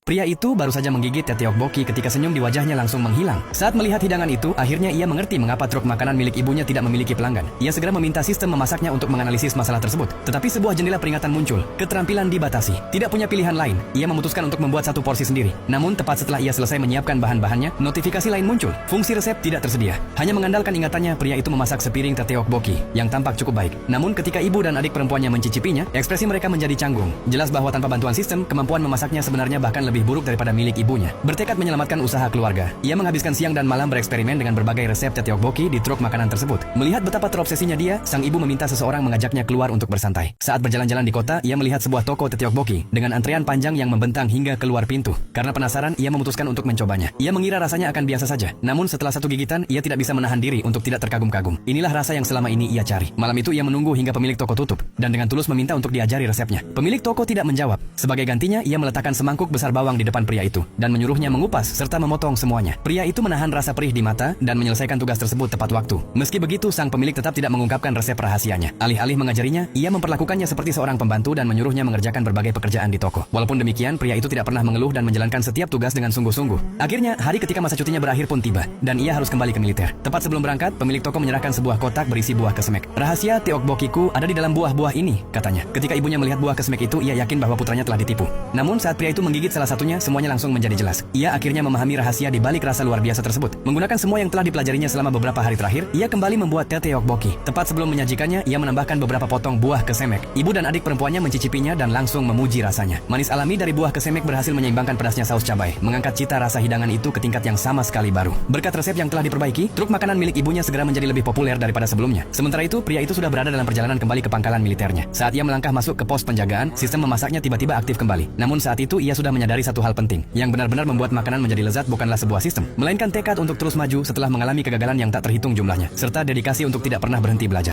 Pria itu baru saja menggigit tteokbokki ketika senyum di wajahnya langsung menghilang. Saat melihat hidangan itu, akhirnya ia mengerti mengapa truk makanan milik ibunya tidak memiliki pelanggan. Ia segera meminta sistem memasaknya untuk menganalisis masalah tersebut. Tetapi sebuah jendela peringatan muncul. Keterampilan dibatasi. Tidak punya pilihan lain. Ia memutuskan untuk membuat satu porsi sendiri. Namun tepat setelah ia selesai menyiapkan bahan-bahannya, notifikasi lain muncul. Fungsi resep tidak tersedia. Hanya mengandalkan ingatannya, pria itu memasak sepiring tteokbokki yang tampak cukup baik. Namun ketika ibu dan adik perempuannya mencicipinya, ekspresi mereka menjadi canggung. Jelas bahwa tanpa bantuan sistem, kemampuan memasaknya sebenarnya bahkan lebih buruk daripada milik ibunya. Bertekad menyelamatkan usaha keluarga, ia menghabiskan siang dan malam bereksperimen dengan berbagai resep tteokbokki di truk makanan tersebut. Melihat betapa terobsesinya dia, sang ibu meminta seseorang mengajaknya keluar untuk bersantai. Saat berjalan-jalan di kota, ia melihat sebuah toko tteokbokki dengan antrean panjang yang membentang hingga keluar pintu. Karena penasaran, ia memutuskan untuk mencobanya. Ia mengira rasanya akan biasa saja. Namun setelah satu gigitan, ia tidak bisa menahan diri untuk tidak terkagum-kagum. Inilah rasa yang selama ini ia cari. Malam itu ia menunggu hingga pemilik toko tutup dan dengan tulus meminta untuk diajari resepnya. Pemilik toko tidak menjawab. Sebagai gantinya, ia meletakkan semangkuk besar bawang di depan pria itu dan menyuruhnya mengupas serta memotong semuanya. Pria itu menahan rasa perih di mata dan menyelesaikan tugas tersebut tepat waktu. Meski begitu, sang pemilik tetap tidak mengungkapkan resep rahasianya. Alih-alih mengajarinya, ia memperlakukannya seperti seorang pembantu dan menyuruhnya mengerjakan berbagai pekerjaan di toko. Walaupun demikian, pria itu tidak pernah mengeluh dan menjalankan setiap tugas dengan sungguh-sungguh. Akhirnya, hari ketika masa cutinya berakhir pun tiba dan ia harus kembali ke militer. Tepat sebelum berangkat, pemilik toko menyerahkan sebuah kotak berisi buah kesemek. Rahasia tteokbokkiku ada di dalam buah-buah ini, katanya. Ketika ibunya melihat buah kesemek itu, ia yakin bahwa putranya telah ditipu. Namun saat pria itu menggigit salah satunya, semuanya langsung menjadi jelas. Ia akhirnya memahami rahasia di balik rasa luar biasa tersebut. Menggunakan semua yang telah dipelajarinya selama beberapa hari terakhir, ia kembali membuat tteokbokki. Tepat sebelum menyajikannya, ia menambahkan beberapa potong buah kesemek. Ibu dan adik perempuannya mencicipinya dan langsung memuji rasanya. Manis alami dari buah kesemek berhasil menyeimbangkan pedasnya saus cabai, mengangkat cita rasa hidangan itu ke tingkat yang sama sekali baru. Berkat resep yang telah diperbaiki, truk makanan milik ibunya segera menjadi lebih populer daripada sebelumnya. Sementara itu, pria itu sudah berada dalam perjalanan kembali ke pangkalan militernya. Saat ia melangkah masuk ke pos penjagaan, sistem memasaknya tiba-tiba aktif kembali. Namun saat itu ia sudah menyadari satu hal penting, yang benar-benar membuat makanan menjadi lezat bukanlah sebuah sistem, melainkan tekad untuk terus maju setelah mengalami kegagalan yang tak terhitung jumlahnya, serta dedikasi untuk tidak pernah berhenti belajar.